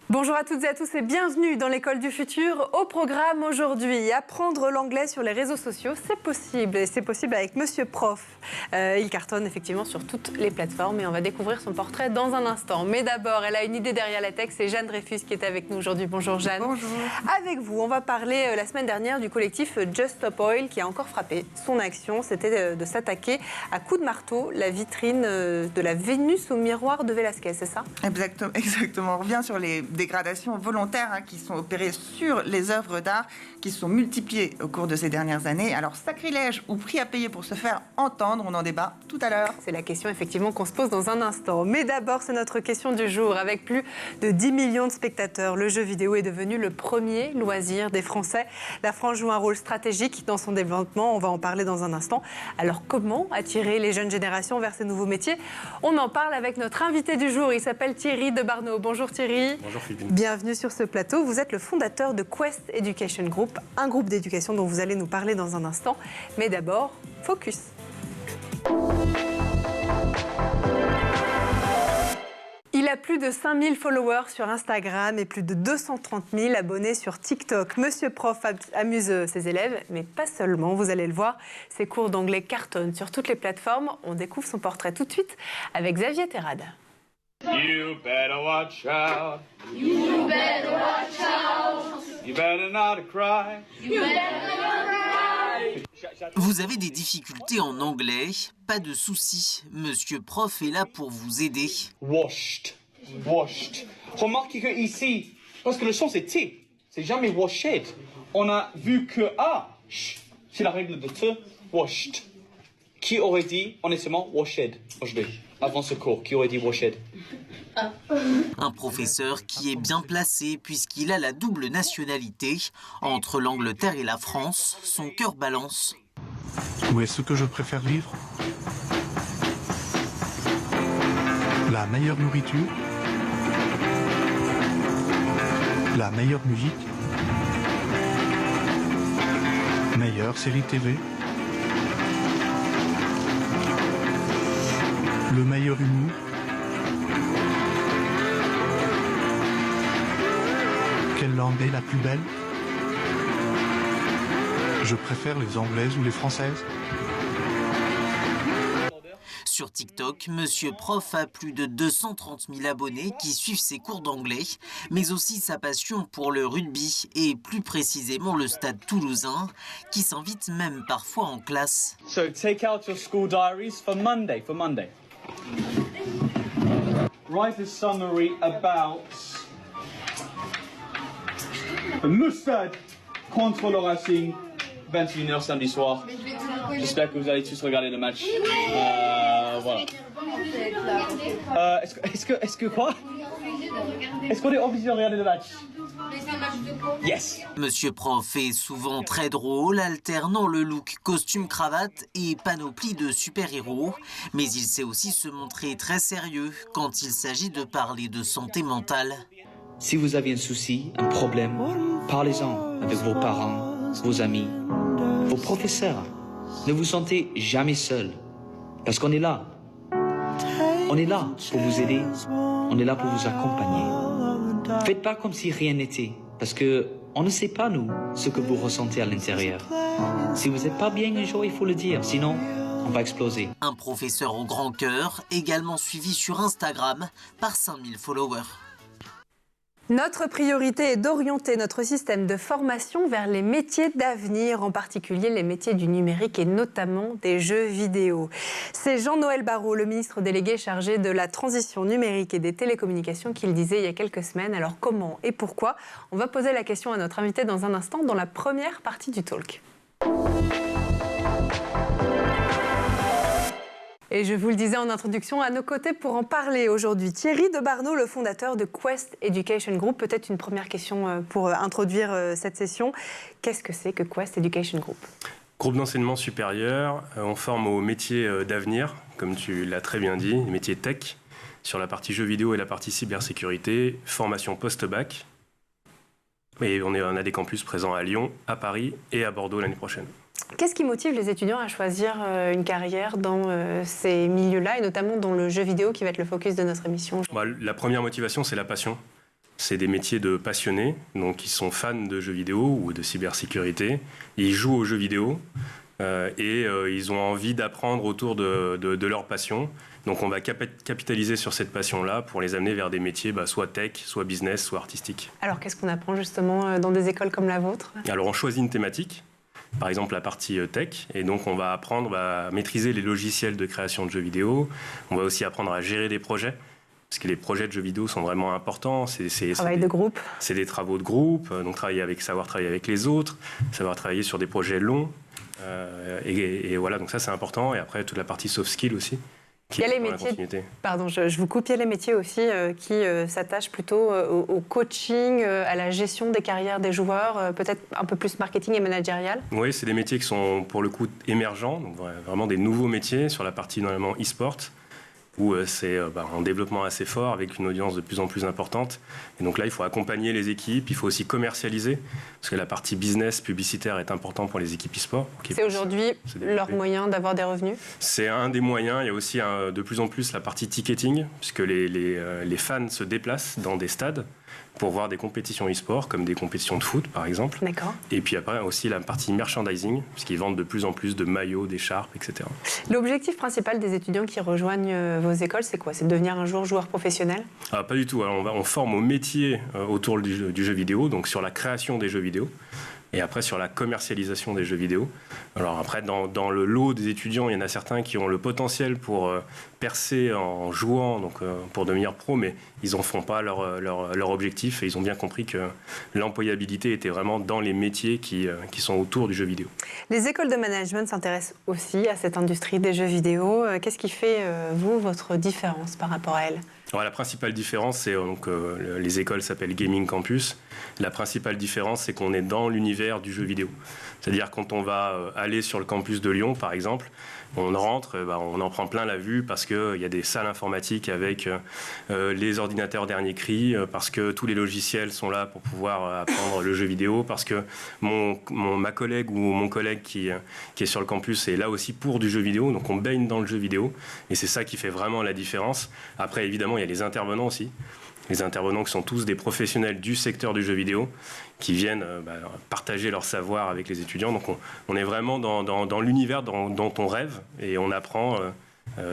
Bonjour à toutes et à tous et bienvenue dans l'école du futur. Au programme aujourd'hui, apprendre l'anglais sur les réseaux sociaux, c'est possible. Et c'est possible avec Monsieur Prof. Il cartonne effectivement sur toutes les plateformes et on va découvrir son portrait dans un instant. Mais d'abord, elle a une idée derrière la tech, c'est Jeanne Dreyfus qui est avec nous aujourd'hui. Bonjour Jeanne. Bonjour. Avec vous, on va parler la semaine dernière du collectif Just Stop Oil qui a encore frappé. Son action, c'était de s'attaquer à coups de marteau la vitrine de la Vénus au miroir de Velázquez, c'est ça? Exactement. On revient sur les dégradations volontaires qui sont opérées sur les œuvres d'art qui se sont multipliées au cours de ces dernières années. Alors, sacrilège ou prix à payer pour se faire entendre, on en débat tout à l'heure. C'est la question effectivement qu'on se pose dans un instant. Mais d'abord, c'est notre question du jour. Avec plus de 10 millions de spectateurs, le jeu vidéo est devenu le premier loisir des Français. La France joue un rôle stratégique dans son développement, on va en parler dans un instant. Alors, comment attirer les jeunes générations vers ces nouveaux métiers? On en parle avec notre invité du jour, il s'appelle Thierry de Barneau. Bonjour Thierry. Bonjour Philippe. Bienvenue sur ce plateau. Vous êtes le fondateur de Quest Education Group, un groupe d'éducation dont vous allez nous parler dans un instant. Mais d'abord, focus. Il a plus de 5000 followers sur Instagram et plus de 230 000 abonnés sur TikTok. Monsieur Prof amuse ses élèves, mais pas seulement, vous allez le voir. Ses cours d'anglais cartonnent sur toutes les plateformes. On découvre son portrait tout de suite avec Xavier Terrade. You better watch out. You better watch out. You better not cry. You better not cry. Vous avez des difficultés en anglais? Pas de souci, Monsieur Prof est là pour vous aider. Washed. Washed. Remarquez que ici, parce que le son c'est T, c'est jamais washed. On a vu que c'est la règle de te, washed. Qui aurait dit honnêtement washed aujourd'hui? Avant ce cours, qui aurait dit washed? Un professeur qui est bien placé puisqu'il a la double nationalité. Entre l'Angleterre et la France, son cœur balance. Où est-ce que je préfère vivre? La meilleure nourriture? La meilleure musique? Meilleure série TV? Le meilleur humour? Quelle langue est la plus belle? Je préfère les anglaises ou les françaises? Sur TikTok, Monsieur Prof a plus de 230 000 abonnés qui suivent ses cours d'anglais, mais aussi sa passion pour le rugby et plus précisément le Stade Toulousain, qui s'invite même parfois en classe. So take out your school diaries for Monday. Write a summary about le Stade contre le Racing, 21h samedi soir. J'espère que vous allez tous regarder le match. Voilà. Est-ce que quoi? Est-ce qu'on est obligé de regarder le match? Yes. Monsieur Prof est souvent très drôle, alternant le look costume-cravate et panoplie de super-héros. Mais il sait aussi se montrer très sérieux quand il s'agit de parler de santé mentale. Si vous avez un souci, un problème, parlez-en avec vos parents, vos amis, vos professeurs. Ne vous sentez jamais seul, parce qu'on est là. On est là pour vous aider, on est là pour vous accompagner. Faites pas comme si rien n'était, parce que on ne sait pas, nous, ce que vous ressentez à l'intérieur. Si vous n'êtes pas bien un jour, il faut le dire, sinon on va exploser. Un professeur au grand cœur, également suivi sur Instagram par 5000 followers. Notre priorité est d'orienter notre système de formation vers les métiers d'avenir, en particulier les métiers du numérique et notamment des jeux vidéo. C'est Jean-Noël Barrot, le ministre délégué chargé de la transition numérique et des télécommunications, qui le disait il y a quelques semaines. Alors comment et pourquoi? On va poser la question à notre invité dans un instant, dans la première partie du talk. Et je vous le disais en introduction, à nos côtés pour en parler aujourd'hui, Thierry de Barneau, le fondateur de Quest Education Group. Peut-être une première question pour introduire cette session. Qu'est-ce que c'est que Quest Education Group? Groupe d'enseignement supérieur, on forme aux métiers d'avenir, comme tu l'as très bien dit, les métiers tech, sur la partie jeux vidéo et la partie cybersécurité, formation post-bac. Et on a des campus présents à Lyon, à Paris et à Bordeaux l'année prochaine. Qu'est-ce qui motive les étudiants à choisir une carrière dans ces milieux-là, et notamment dans le jeu vidéo qui va être le focus de notre émission? La première motivation, c'est la passion. c'est des métiers de passionnés, donc ils sont fans de jeux vidéo ou de cybersécurité. Ils jouent aux jeux vidéo et ils ont envie d'apprendre autour de leur passion. Donc on va capitaliser sur cette passion-là pour les amener vers des métiers soit tech, soit business, soit artistiques. Alors qu'est-ce qu'on apprend justement dans des écoles comme la vôtre? Alors on choisit une thématique, par exemple la partie tech, et donc on va apprendre à maîtriser les logiciels de création de jeux vidéo. On va aussi apprendre à gérer des projets, parce que les projets de jeux vidéo sont vraiment importants. Travail de groupe. C'est des travaux de groupe, donc savoir travailler avec les autres, savoir travailler sur des projets longs. Et voilà, donc ça c'est important. Et après, toute la partie soft skill aussi. Il y a les métiers, pardon, je vous coupe, il y a les métiers aussi qui s'attachent plutôt au coaching, à la gestion des carrières des joueurs, peut-être un peu plus marketing et managérial. Oui, c'est des métiers qui sont pour le coup émergents, donc vraiment des nouveaux métiers sur la partie normalement e-sport, où c'est un développement assez fort avec une audience de plus en plus importante. Et donc là, il faut accompagner les équipes, il faut aussi commercialiser, parce que la partie business, publicitaire est importante pour les équipes e-sport. C'est aujourd'hui leur moyen d'avoir des revenus? C'est un des moyens. Il y a aussi de plus en plus la partie ticketing, puisque les fans se déplacent dans des stades pour voir des compétitions e-sport, comme des compétitions de foot, par exemple. D'accord. Et puis après, aussi la partie merchandising, puisqu'ils vendent de plus en plus de maillots, d'écharpes, etc. L'objectif principal des étudiants qui rejoignent vos écoles, c'est quoi? C'est de devenir un jour joueur professionnel? Pas du tout. Alors, on forme au métier autour du jeu vidéo, donc sur la création des jeux vidéo. Et après, sur la commercialisation des jeux vidéo. Alors après, dans le lot des étudiants, il y en a certains qui ont le potentiel pour percer en jouant, donc pour devenir pro, mais ils n'en font pas leur objectif. Et ils ont bien compris que l'employabilité était vraiment dans les métiers qui sont autour du jeu vidéo. Les écoles de management s'intéressent aussi à cette industrie des jeux vidéo. Qu'est-ce qui fait, vous, votre différence par rapport à elle? Alors, la principale différence, c'est les écoles s'appellent Gaming Campus. La principale différence, c'est qu'on est dans l'univers du jeu vidéo. C'est-à-dire quand on va aller sur le campus de Lyon, par exemple, on rentre, on en prend plein la vue parce qu'il y a des salles informatiques avec les ordinateurs dernier cri, parce que tous les logiciels sont là pour pouvoir apprendre le jeu vidéo, parce que ma collègue ou mon collègue qui est sur le campus est là aussi pour du jeu vidéo, donc on baigne dans le jeu vidéo, et c'est ça qui fait vraiment la différence. Après, évidemment, il y a les intervenants aussi. Les intervenants qui sont tous des professionnels du secteur du jeu vidéo qui viennent partager leur savoir avec les étudiants. Donc on est vraiment dans l'univers dont on rêve et on apprend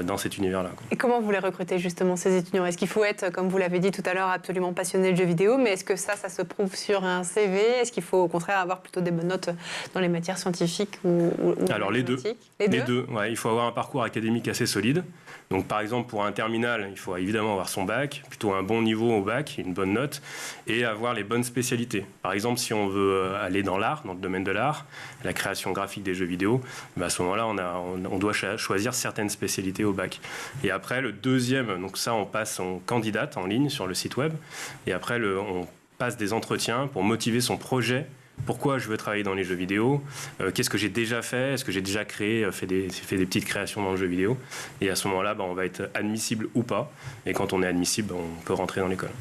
dans cet univers-là. Et comment vous les recrutez justement, ces étudiants? Est-ce qu'il faut être, comme vous l'avez dit tout à l'heure, absolument passionné de jeux vidéo, mais est-ce que ça se prouve sur un CV? Est-ce qu'il faut au contraire avoir plutôt des bonnes notes dans les matières scientifiques ou alors les deux. Les deux, ouais, il faut avoir un parcours académique assez solide. Donc par exemple pour un terminal, il faut évidemment avoir son bac, plutôt un bon niveau au bac, une bonne note, et avoir les bonnes spécialités. Par exemple si on veut aller dans l'art, dans le domaine de l'art, la création graphique des jeux vidéo, à ce moment-là on doit choisir certaines spécialités au bac. Et après le deuxième, donc ça on passe en candidate en ligne sur le site web, et après on passe des entretiens pour motiver son projet. Pourquoi je veux travailler dans les jeux vidéo? Qu'est-ce que j'ai déjà fait? Est-ce que j'ai déjà créé, fait des petites créations dans le jeu vidéo? Et à ce moment-là, on va être admissible ou pas. Et quand on est admissible, on peut rentrer dans l'école.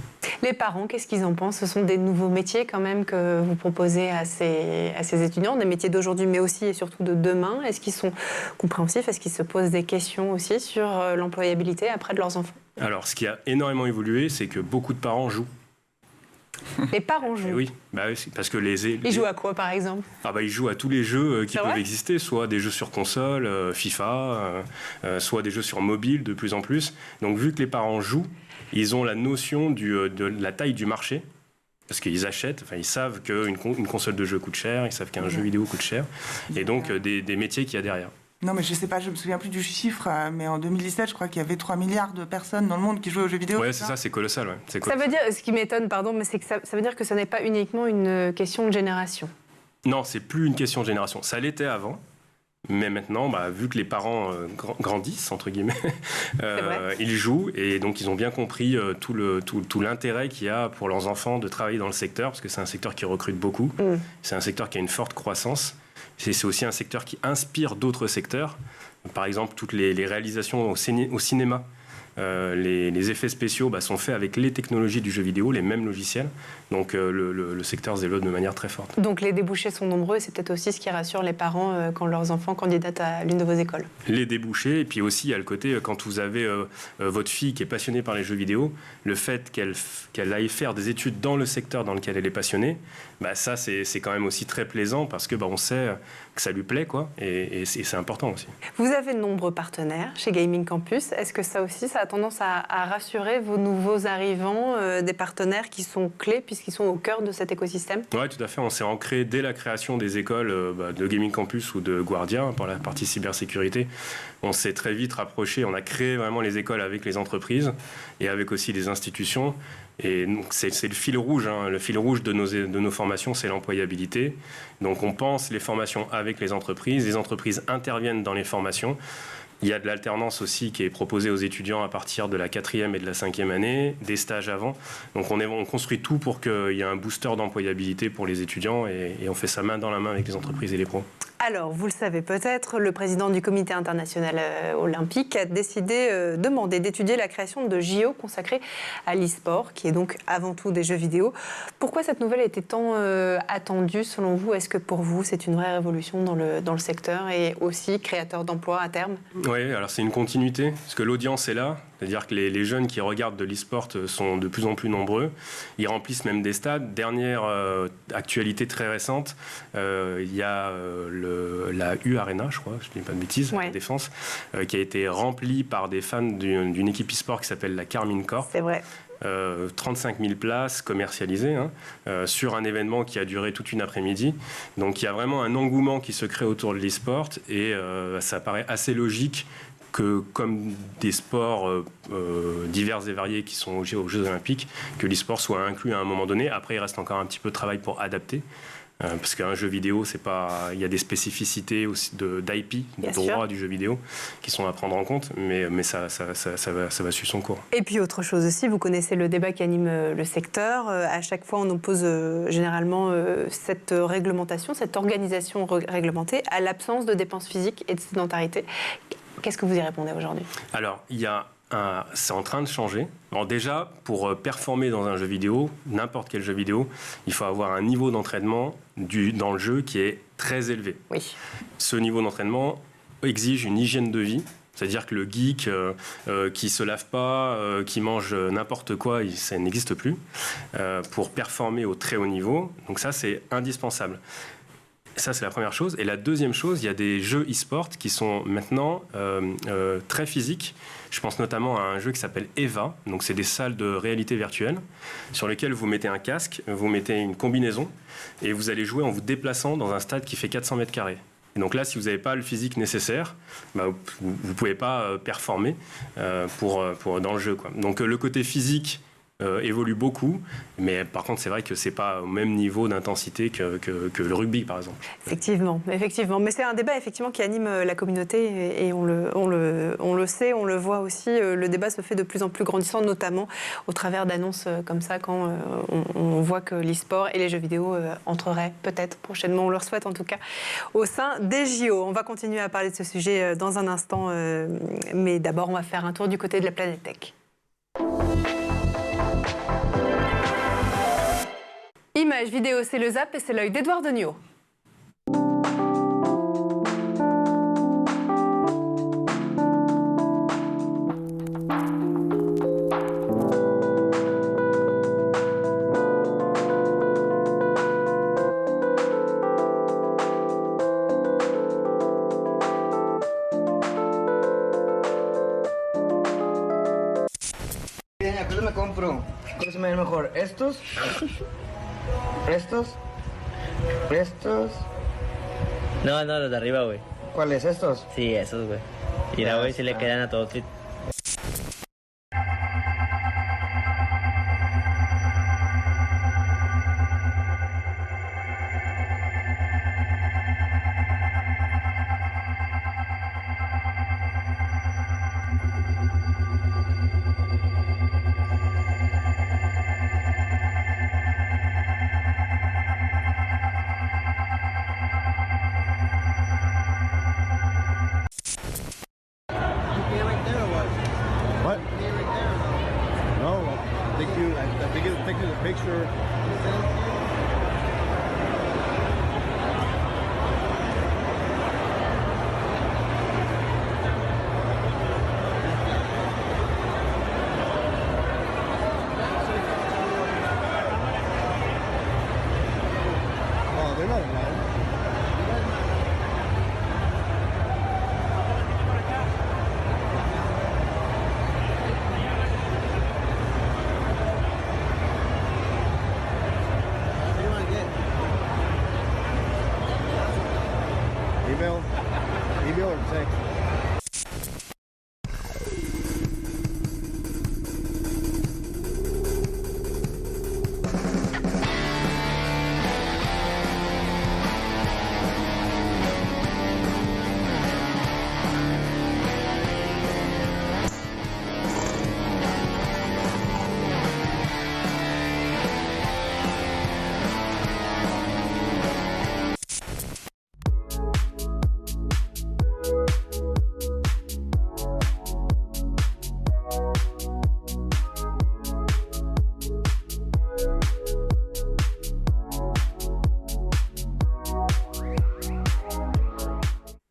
Les parents, qu'est-ce qu'ils en pensent? Ce sont des nouveaux métiers quand même que vous proposez à ces étudiants, des métiers d'aujourd'hui, mais aussi et surtout de demain. Est-ce qu'ils sont compréhensifs? Est-ce qu'ils se posent des questions aussi sur l'employabilité après de leurs enfants? Alors, ce qui a énormément évolué, c'est que beaucoup de parents jouent. Les parents jouent? Oui, parce que ils jouent à quoi par exemple? Ils jouent à tous les jeux qui peuvent exister, soit des jeux sur console, FIFA, soit des jeux sur mobile de plus en plus. Donc vu que les parents jouent, ils ont la notion de la taille du marché. Parce qu'ils achètent, ils savent qu'une console de jeu coûte cher, ils savent qu'un jeu vidéo coûte cher, et donc des métiers qu'il y a derrière. Non, mais je sais pas, je me souviens plus du chiffre, mais en 2017, je crois qu'il y avait 3 milliards de personnes dans le monde qui jouaient aux jeux vidéo. Ouais, c'est ça, c'est colossal. Ouais. Ça veut dire, ce qui m'étonne, mais c'est que ça veut dire que ce n'est pas uniquement une question de génération. Non, c'est plus une question de génération. Ça l'était avant, mais maintenant, vu que les parents grandissent, entre guillemets, ils jouent, et donc ils ont bien compris tout l'intérêt qu'il y a pour leurs enfants de travailler dans le secteur, parce que c'est un secteur qui recrute beaucoup, c'est un secteur qui a une forte croissance. C'est aussi un secteur qui inspire d'autres secteurs. Par exemple, toutes les réalisations au cinéma Les effets spéciaux sont faits avec les technologies du jeu vidéo, les mêmes logiciels. Donc le secteur se développe de manière très forte. Donc les débouchés sont nombreux et c'est peut-être aussi ce qui rassure les parents quand leurs enfants candidatent à l'une de vos écoles. Les débouchés, et puis aussi il y a le côté, quand vous avez votre fille qui est passionnée par les jeux vidéo, le fait qu'elle aille faire des études dans le secteur dans lequel elle est passionnée, ça c'est quand même aussi très plaisant parce que on sait que ça lui plaît, quoi, et c'est important aussi. Vous avez de nombreux partenaires chez Gaming Campus. Est-ce que ça aussi, ça a tendance à rassurer vos nouveaux arrivants, des partenaires qui sont clés puisqu'ils sont au cœur de cet écosystème? Oui, tout à fait. On s'est ancré dès la création des écoles de Gaming Campus ou de Guardia pour la partie cybersécurité. On s'est très vite rapproché. On a créé vraiment les écoles avec les entreprises et avec aussi les institutions. Et donc c'est le fil rouge. Le fil rouge de nos formations, c'est l'employabilité. Donc on pense les formations avec les entreprises interviennent dans les formations. Il y a de l'alternance aussi qui est proposée aux étudiants à partir de la 4e et de la 5e année, des stages avant. Donc on construit tout pour qu'il y ait un booster d'employabilité pour les étudiants et on fait ça main dans la main avec les entreprises et les pros. Alors, vous le savez peut-être, le président du Comité international olympique a décidé d'étudier la création de JO consacrés à l'e-sport, qui est donc avant tout des jeux vidéo. Pourquoi cette nouvelle était tant attendue selon vous? Est-ce que pour vous, c'est une vraie révolution dans le secteur et aussi créateur d'emplois à terme? Oui, alors c'est une continuité, parce que l'audience est là. C'est-à-dire que les jeunes qui regardent de l'e-sport sont de plus en plus nombreux. Ils remplissent même des stades. Dernière actualité très récente, il y a la U Arena, je crois, je ne dis pas de bêtises, la Défense, qui a été remplie par des fans d'une équipe e-sport qui s'appelle la Carmine Corp. C'est vrai. 35 000 places commercialisées sur un événement qui a duré toute une après-midi. Donc il y a vraiment un engouement qui se crée autour de l'e-sport et ça paraît assez logique que, comme des sports divers et variés qui sont aux Jeux Olympiques, que l'e-sport soit inclus à un moment donné. Après, il reste encore un petit peu de travail pour adapter. Parce qu'un jeu vidéo, il y a des spécificités aussi d'IP, de droits du jeu vidéo, qui sont à prendre en compte, mais ça va suivre son cours. Et puis autre chose aussi, vous connaissez le débat qui anime le secteur. À chaque fois, on oppose généralement cette réglementation, cette organisation réglementée, à l'absence de dépenses physiques et de sédentarité. Qu'est-ce que vous y répondez aujourd'hui? Alors, c'est en train de changer. Alors déjà, pour performer dans un jeu vidéo, n'importe quel jeu vidéo, il faut avoir un niveau d'entraînement dans le jeu qui est très élevé. Oui. Ce niveau d'entraînement exige une hygiène de vie. C'est-à-dire que le geek qui se lave pas, qui mange n'importe quoi, ça n'existe plus. Pour performer au très haut niveau, donc ça, c'est indispensable. Ça, c'est la première chose. Et la deuxième chose, il y a des jeux e-sport qui sont maintenant très physiques. Je pense notamment à un jeu qui s'appelle EVA. Donc, c'est des salles de réalité virtuelle sur lesquelles vous mettez un casque, vous mettez une combinaison et vous allez jouer en vous déplaçant dans un stade qui fait 400 mètres carrés. Et donc là, si vous n'avez pas le physique nécessaire, vous ne pouvez pas performer dans le jeu, quoi. Donc, le côté physique évolue beaucoup, mais par contre c'est vrai que c'est pas au même niveau d'intensité que le rugby par exemple. Effectivement, mais c'est un débat effectivement qui anime la communauté et on le sait, on le voit aussi, le débat se fait de plus en plus grandissant, notamment au travers d'annonces comme ça quand on voit que l'e-sport et les jeux vidéo entreraient peut-être prochainement, on leur souhaite en tout cas, au sein des JO. On va continuer à parler de ce sujet dans un instant, mais d'abord on va faire un tour du côté de la planète tech. Image, vidéo, c'est le Zap et c'est l'œil d'Edouard Degnaud. ¿Qué me compro? ¿Cuál se me ve mejor? ¿Estos? ¿Estos? ¿Estos? No, los de arriba, güey. ¿Cuáles? ¿Estos? Sí, esos, güey. Mira, güey, si le quedan a todos. taking a picture. Oh, they're not allowed. Email or text.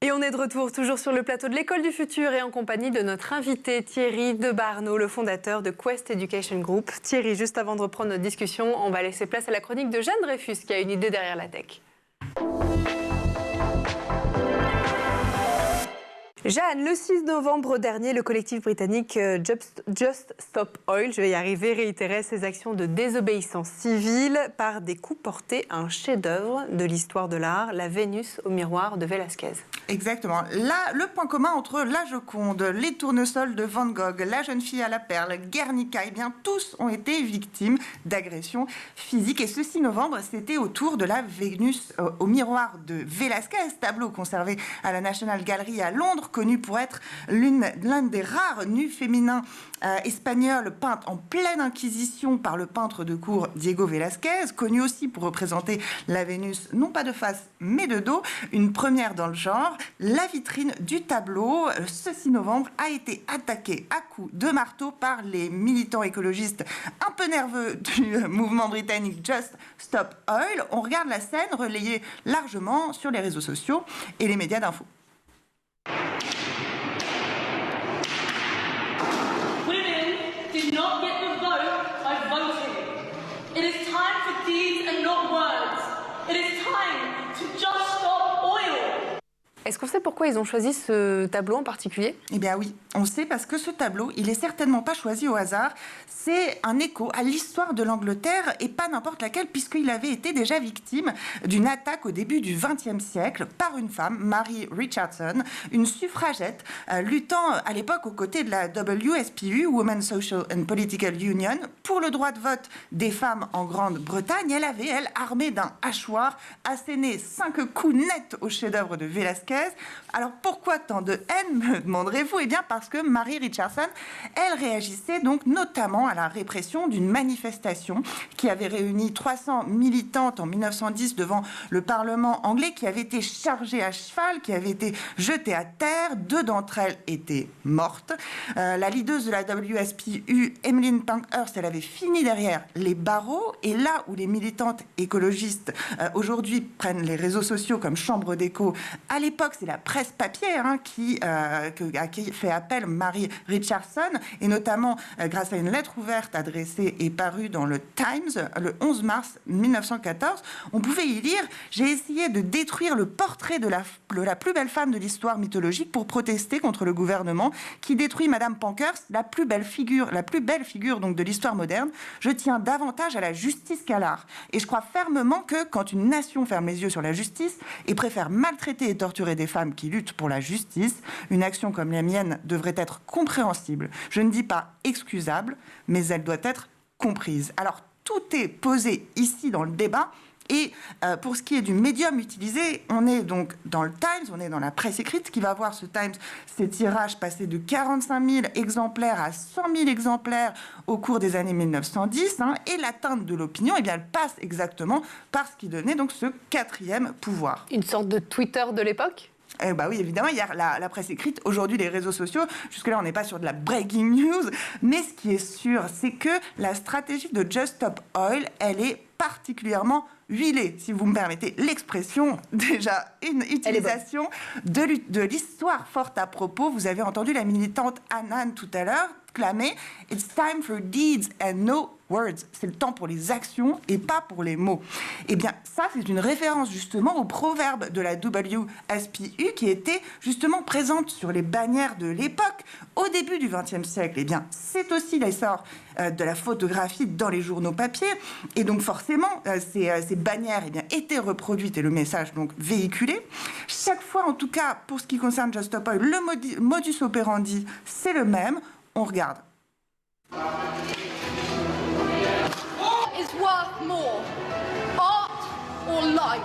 Et on est de retour toujours sur le plateau de l'École du Futur et en compagnie de notre invité Thierry Debarneau, le fondateur de Quest Education Group. Thierry, juste avant de reprendre notre discussion, on va laisser place à la chronique de Jeanne Dreyfus qui a une idée derrière la tech. Jeanne, le 6 novembre dernier, le collectif britannique Just Stop Oil, je vais y arriver, réitérait ses actions de désobéissance civile par des coups portés à un chef-d'œuvre de l'histoire de l'art, la Vénus au miroir de Velázquez. Exactement. Là, le point commun entre la Joconde, les tournesols de Van Gogh, la jeune fille à la perle, Guernica, eh bien, tous ont été victimes d'agressions physiques. Et ce 6 novembre, c'était au tour de la Vénus au miroir de Velázquez, tableau conservé à la National Gallery à Londres, connu pour être l'un des rares nus féminins espagnols peints en pleine Inquisition par le peintre de cour Diego Velázquez, connu aussi pour représenter la Vénus, non pas de face, mais de dos, une première dans le genre. La vitrine du tableau, ce 6 novembre, a été attaquée à coups de marteau par les militants écologistes un peu nerveux du mouvement britannique Just Stop Oil. On regarde la scène relayée largement sur les réseaux sociaux et les médias d'info. Women did not get the vote by voting. It is time for deeds and not words. It is time to just stop oil. Est-ce qu'on sait pourquoi ils ont choisi ce tableau en particulier ? Eh bien oui, on sait parce que ce tableau, il est certainement pas choisi au hasard. C'est un écho à l'histoire de l'Angleterre et pas n'importe laquelle, puisqu'il avait été déjà victime d'une attaque au début du XXe siècle par une femme, Mary Richardson, une suffragette luttant à l'époque aux côtés de la WSPU, Women's Social and Political Union, pour le droit de vote des femmes en Grande-Bretagne. Elle avait, elle, armée d'un hachoir, asséné 5 coups nets au chef-d'œuvre de Velázquez. Alors pourquoi tant de haine, me demanderez-vous ? Eh bien parce que Mary Richardson, elle réagissait donc notamment à la répression d'une manifestation qui avait réuni 300 militantes en 1910 devant le Parlement anglais, qui avait été chargée à cheval, qui avait été jetée à terre. 2 d'entre elles étaient mortes. La leaduse de la WSPU, Emmeline Pankhurst, elle avait fini derrière les barreaux. Et là où les militantes écologistes aujourd'hui prennent les réseaux sociaux comme chambre d'écho, à l'époque c'est la presse papier qui fait appel Mary Richardson, et notamment grâce à une lettre ouverte adressée et parue dans le Times le 11 mars 1914. On pouvait y lire « J'ai essayé de détruire le portrait de la plus belle femme de l'histoire mythologique pour protester contre le gouvernement qui détruit Madame Pankhurst, la plus belle figure donc de l'histoire moderne. Je tiens davantage à la justice qu'à l'art. Et je crois fermement que quand une nation ferme les yeux sur la justice et préfère maltraiter et torturer des femmes qui luttent pour la justice, une action comme la mienne devrait être compréhensible. Je ne dis pas excusable, mais elle doit être comprise. » Alors, tout est posé ici dans le débat. Et pour ce qui est du médium utilisé, on est donc dans le Times, on est dans la presse écrite, qui va voir ce Times, ses tirages passer de 45 000 exemplaires à 100 000 exemplaires au cours des années 1910. Et l'atteinte de l'opinion, eh bien, elle passe exactement par ce qui donnait donc ce 4e pouvoir. Une sorte de Twitter de l'époque ? Bah oui, évidemment, il y a la presse écrite, aujourd'hui les réseaux sociaux. Jusque-là, on n'est pas sur de la breaking news. Mais ce qui est sûr, c'est que la stratégie de Just Stop Oil, elle est particulièrement huilée, si vous me permettez l'expression. Déjà, une utilisation de l'histoire forte à propos. Vous avez entendu la militante Anan tout à l'heure clamer « It's time for deeds and no words ». C'est le temps pour les actions et pas pour les mots. Eh bien, ça, c'est une référence justement au proverbe de la WSPU qui était justement présente sur les bannières de l'époque au début du XXe siècle. Eh bien, c'est aussi l'essor de la photographie dans les journaux papier. Et donc, forcément, ces bannières étaient reproduites et le message donc véhiculé. Chaque fois, en tout cas, pour ce qui concerne Just Stop Oil, le modus operandi, c'est le même. On regarde. What is worth more, art or life?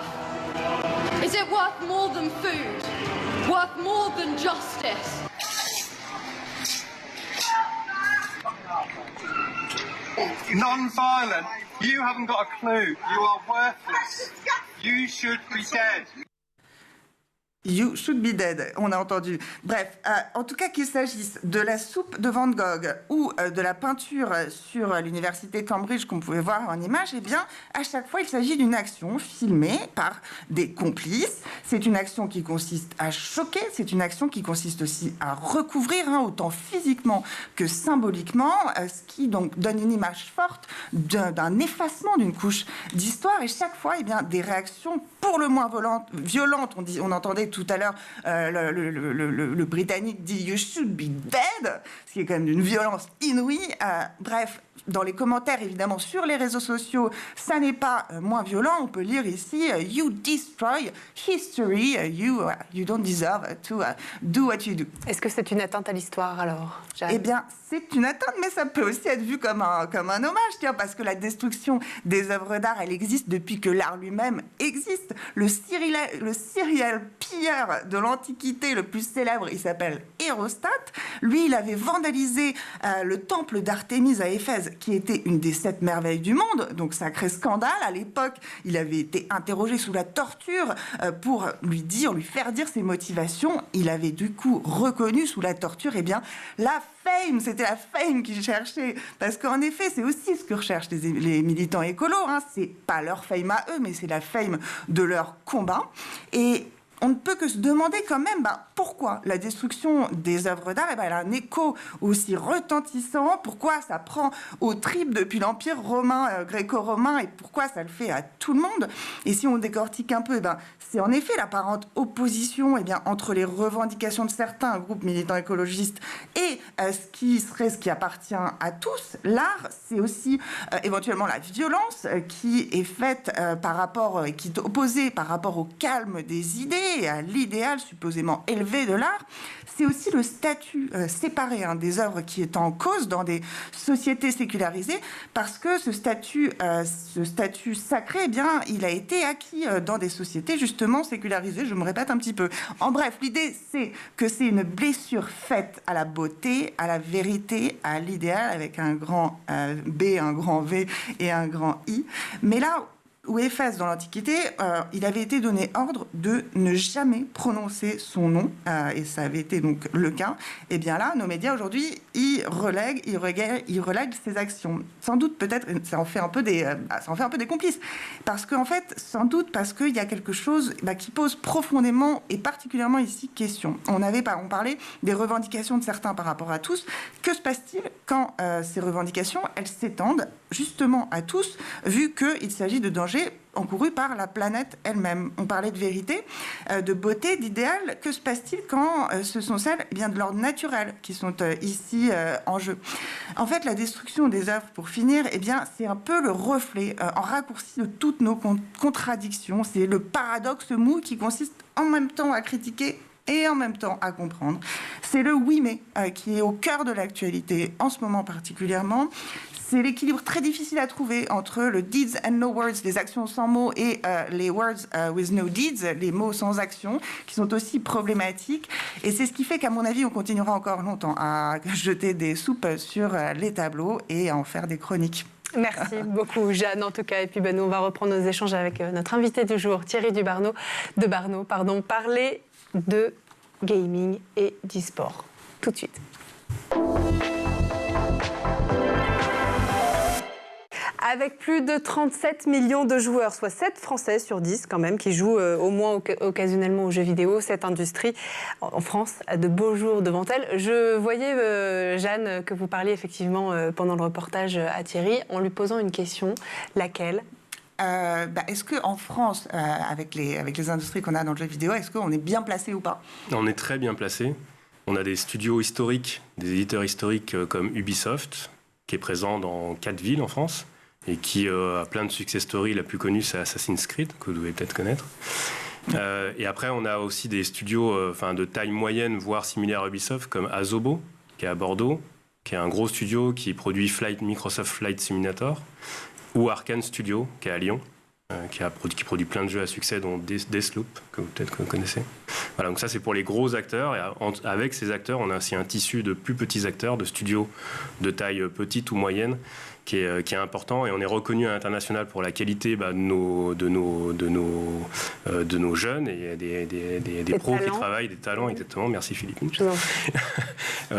Is it worth more than food? Worth more than justice? Non-violent. You haven't got a clue. You are worthless. You should be dead. You should be dead, on a entendu. Bref, en tout cas qu'il s'agisse de la soupe de Van Gogh ou de la peinture sur l'université Cambridge qu'on pouvait voir en image, eh bien, à chaque fois, il s'agit d'une action filmée par des complices. C'est une action qui consiste à choquer, c'est une action qui consiste aussi à recouvrir, autant physiquement que symboliquement, ce qui donc donne une image forte d'un effacement d'une couche d'histoire. Et chaque fois, eh bien, des réactions pour le moins violentes. On entendait tout à l'heure, le Britannique dit « You should be dead », ce qui est quand même d'une violence inouïe. Bref, dans les commentaires, évidemment, sur les réseaux sociaux, ça n'est pas moins violent. On peut lire ici « You destroy history, you don't deserve to do what you do ». Est-ce que c'est une atteinte à l'histoire, alors, Jeanne ? Eh bien, c'est une atteinte, mais ça peut aussi être vu comme un hommage, tiens, parce que la destruction des œuvres d'art, elle existe depuis que l'art lui-même existe. Le serial pilleur de l'Antiquité le plus célèbre, il s'appelle Hérostate. Lui, il avait vandalisé le temple d'Artémise à Éphèse, qui était une des 7 merveilles du monde, donc sacré scandale. À l'époque, il avait été interrogé sous la torture pour lui faire dire ses motivations. Il avait du coup reconnu sous la torture, eh bien, la fame, c'était la fame qu'il cherchait. Parce qu'en effet, c'est aussi ce que recherchent les militants écolos. C'est pas leur fame à eux, mais c'est la fame de leur combat. Et on ne peut que se demander quand même pourquoi la destruction des œuvres d'art, elle a un écho aussi retentissant, pourquoi ça prend aux tripes depuis l'Empire romain, gréco-romain, et pourquoi ça le fait à tout le monde. Et si on décortique un peu, c'est en effet l'apparente opposition entre les revendications de certains groupes militants écologistes et ce qui appartient à tous. L'art, c'est aussi éventuellement la violence qui est faite qui est opposée par rapport au calme des idées et à l'idéal supposément élevé de l'art. C'est aussi le statut séparé des œuvres qui est en cause dans des sociétés sécularisées, parce que ce statut sacré, il a été acquis dans des sociétés justement sécularisées. Je me répète un petit peu. En bref, l'idée, c'est que c'est une blessure faite à la beauté, à la vérité, à l'idéal, avec un grand B, un grand V et un grand I. Mais là où Éphèse, dans l'Antiquité, il avait été donné ordre de ne jamais prononcer son nom, et ça avait été donc le cas. Et bien là, nos médias aujourd'hui, ils relèguent ces actions. Sans doute, peut-être, ça en fait un peu des complices, parce qu'en fait, sans doute parce qu'il y a quelque chose qui pose profondément et particulièrement ici question. On parlait des revendications de certains par rapport à tous. Que se passe-t-il quand ces revendications, elles s'étendent justement à tous, vu qu'il s'agit de dangers encourus par la planète elle-même? On parlait de vérité, de beauté, d'idéal. Que se passe-t-il quand ce sont celles de l'ordre naturel qui sont ici en jeu? En fait, la destruction des œuvres, pour finir, c'est un peu le reflet en raccourci de toutes nos contradictions. C'est le paradoxe mou qui consiste en même temps à critiquer et en même temps à comprendre. C'est le oui mais qui est au cœur de l'actualité en ce moment particulièrement. C'est l'équilibre très difficile à trouver entre le deeds and no words, les actions sans mots, et les words with no deeds, les mots sans action, qui sont aussi problématiques. Et c'est ce qui fait qu'à mon avis, on continuera encore longtemps à jeter des soupes sur les tableaux et à en faire des chroniques. Merci beaucoup, Jeanne, en tout cas. Et puis, nous, on va reprendre nos échanges avec notre invité du jour, Thierry de Barno, parler de gaming et d'e-sport. Tout de suite. Avec plus de 37 millions de joueurs, soit 7 Français sur 10 quand même, qui jouent au moins occasionnellement aux jeux vidéo, cette industrie en France a de beaux jours devant elle. Je voyais, Jeanne, que vous parliez effectivement pendant le reportage à Thierry, en lui posant une question. Laquelle ? Est-ce qu'en France, avec les industries qu'on a dans le jeu vidéo, est-ce qu'on est bien placé ou pas ? On est très bien placé. On a des studios historiques, des éditeurs historiques comme Ubisoft, qui est présent dans 4 villes en France, et qui a plein de success stories. La plus connue, c'est Assassin's Creed, que vous devez peut-être connaître. Et après, on a aussi des studios de taille moyenne, voire similaire à Ubisoft, comme Asobo, qui est à Bordeaux, qui est un gros studio qui produit Microsoft Flight Simulator, ou Arkane Studio, qui est à Lyon, qui produit plein de jeux à succès, dont Deathloop, que vous peut-être connaissez. Voilà, donc ça, c'est pour les gros acteurs. Et avec ces acteurs, on a aussi un tissu de plus petits acteurs, de studios de taille petite ou moyenne, qui est important, et on est reconnu à l'international pour la qualité de nos jeunes, et des pros qui travaillent, des talents, exactement. Merci Philippine.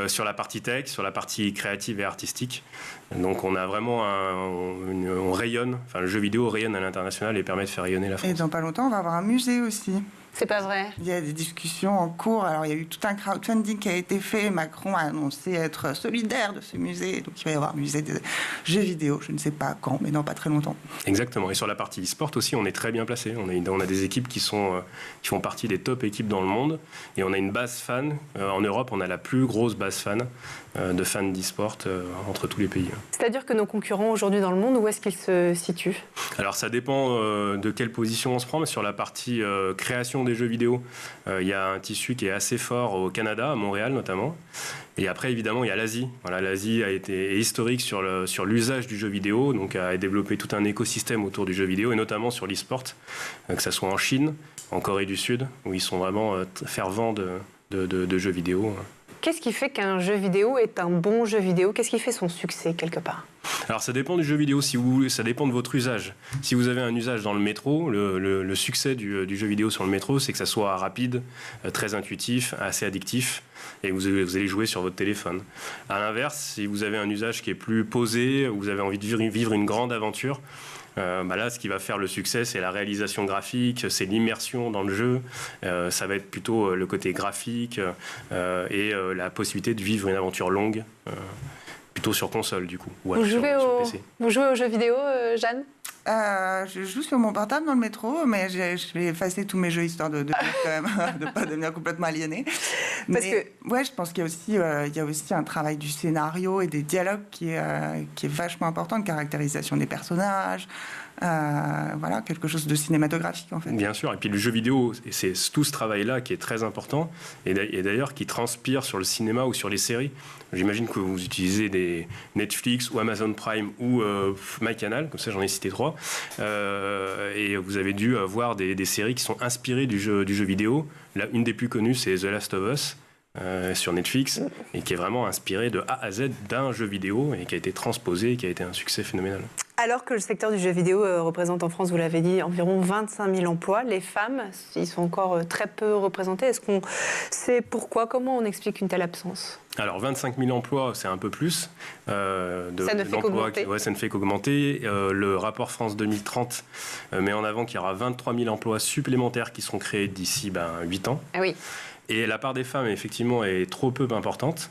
Sur la partie tech, sur la partie créative et artistique. Donc on a vraiment on rayonne, le jeu vidéo rayonne à l'international et permet de faire rayonner la France. Et dans pas longtemps, on va avoir un musée aussi. C'est pas vrai. Il y a des discussions en cours. Alors, il y a eu tout un crowdfunding qui a été fait. Macron a annoncé être solidaire de ce musée. Donc, il va y avoir un musée des jeux vidéo. Je ne sais pas quand, mais dans pas très longtemps. Exactement. Et sur la partie e-sport aussi, on est très bien placé. On a des équipes qui font partie des top équipes dans le monde. Et on a une base fan. En Europe, on a la plus grosse base fan de fans d'e-sport entre tous les pays. C'est-à-dire que nos concurrents aujourd'hui dans le monde, où est-ce qu'ils se situent ? Alors, ça dépend de quelle position on se prend. Mais sur la partie création des jeux vidéo, il y a un tissu qui est assez fort au Canada, à Montréal notamment. Et après, évidemment, il y a l'Asie. Voilà, l'Asie est historique sur l'usage du jeu vidéo, donc a développé tout un écosystème autour du jeu vidéo, et notamment sur l'e-sport, que ce soit en Chine, en Corée du Sud, où ils sont vraiment fervents de jeux vidéo. Qu'est-ce qui fait qu'un jeu vidéo est un bon jeu vidéo ? Qu'est-ce qui fait son succès, quelque part ? Alors ça dépend du jeu vidéo, ça dépend de votre usage. Si vous avez un usage dans le métro, le succès du jeu vidéo sur le métro, c'est que ça soit rapide, très intuitif, assez addictif, et vous allez jouer sur votre téléphone. À l'inverse, si vous avez un usage qui est plus posé, vous avez envie de vivre une grande aventure, là, ce qui va faire le succès, c'est la réalisation graphique, c'est l'immersion dans le jeu. Ça va être plutôt le côté graphique et la possibilité de vivre une aventure longue, plutôt sur console, du coup. Ou sur PC. Vous jouez aux jeux vidéo, Jeanne ? Je joue sur mon portable dans le métro, mais je vais effacer tous mes jeux histoire de ne pas devenir complètement aliénée. Je pense qu'il y a aussi un travail du scénario et des dialogues qui est vachement important, de caractérisation des personnages. Quelque chose de cinématographique en fait. Bien sûr, et puis le jeu vidéo, c'est tout ce travail-là qui est très important, et d'ailleurs qui transpire sur le cinéma ou sur les séries. J'imagine que vous utilisez des Netflix ou Amazon Prime ou MyCanal, comme ça j'en ai cité 3, et vous avez dû voir des séries qui sont inspirées du jeu vidéo. Une des plus connues, c'est The Last of Us, sur Netflix, et qui est vraiment inspiré de A à Z d'un jeu vidéo, et qui a été transposé, et qui a été un succès phénoménal. Alors que le secteur du jeu vidéo représente en France, vous l'avez dit, environ 25 000 emplois, les femmes, ils sont encore très peu représentés. Est-ce qu'on sait pourquoi ? Comment on explique une telle absence ? Alors 25 000 emplois, c'est un peu plus. Ça ne fait qu'augmenter. Ça ne fait qu'augmenter. Le rapport France 2030 met en avant qu'il y aura 23 000 emplois supplémentaires qui seront créés d'ici 8 ans. Ah oui. Et la part des femmes, effectivement, est trop peu importante.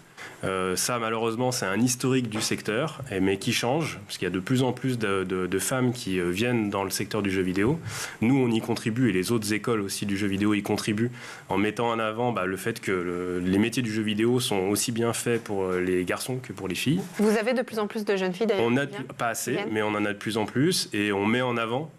Ça, malheureusement, c'est un historique du secteur, mais qui change, parce qu'il y a de plus en plus de femmes qui viennent dans le secteur du jeu vidéo. Nous, on y contribue, et les autres écoles aussi du jeu vidéo y contribuent, en mettant en avant le fait que les métiers du jeu vidéo sont aussi bien faits pour les garçons que pour les filles. Vous avez de plus en plus de jeunes filles, d'ailleurs. On n'a pas assez, mais on en a de plus en plus, et on met en avant,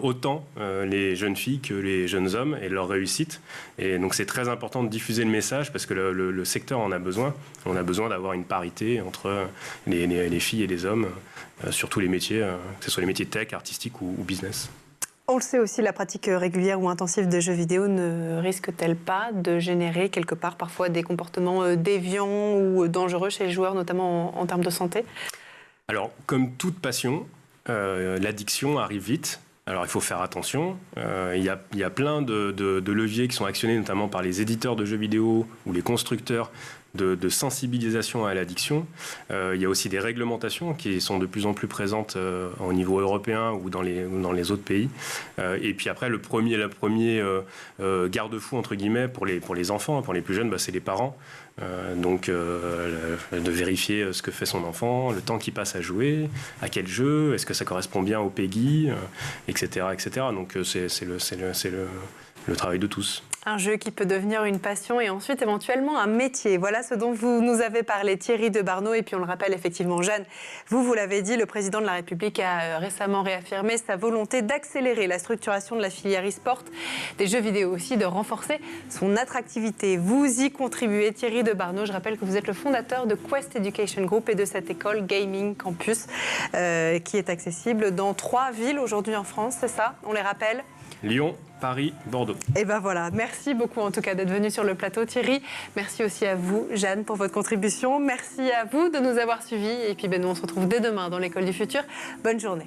autant les jeunes filles que les jeunes hommes et leur réussite. Et donc, c'est très important de diffuser le message, parce que le secteur en a besoin. On a besoin d'avoir une parité entre les filles et les hommes sur tous les métiers, que ce soit les métiers tech, artistiques ou business. On le sait aussi, la pratique régulière ou intensive de jeux vidéo ne risque-t-elle pas de générer quelque part parfois des comportements déviants ou dangereux chez les joueurs, notamment en termes de santé ? Alors, comme toute passion, l'addiction arrive vite. Alors il faut faire attention, il y a plein de leviers qui sont actionnés notamment par les éditeurs de jeux vidéo ou les constructeurs de sensibilisation à l'addiction. Il y a aussi des réglementations qui sont de plus en plus présentes au niveau européen ou dans les autres pays. Et puis après, le premier garde-fou, entre guillemets, pour les enfants, pour les plus jeunes, c'est les parents. Donc de vérifier ce que fait son enfant, le temps qu'il passe à jouer, à quel jeu, est-ce que ça correspond bien au PEGI, etc., etc. Donc c'est le travail de tous. Un jeu qui peut devenir une passion et ensuite éventuellement un métier. Voilà ce dont vous nous avez parlé, Thierry de Barneau. Et puis on le rappelle effectivement, Jeanne, vous l'avez dit, le président de la République a récemment réaffirmé sa volonté d'accélérer la structuration de la filière e-sport, des jeux vidéo aussi, de renforcer son attractivité. Vous y contribuez, Thierry de Barneau. Je rappelle que vous êtes le fondateur de Quest Education Group et de cette école Gaming Campus qui est accessible dans 3 villes aujourd'hui en France, c'est ça? On les rappelle? Lyon, Paris, Bordeaux. Et ben voilà, merci beaucoup en tout cas d'être venu sur le plateau, Thierry. Merci aussi à vous, Jeanne, pour votre contribution. Merci à vous de nous avoir suivis. Et puis nous, on se retrouve dès demain dans l'École du Futur. Bonne journée.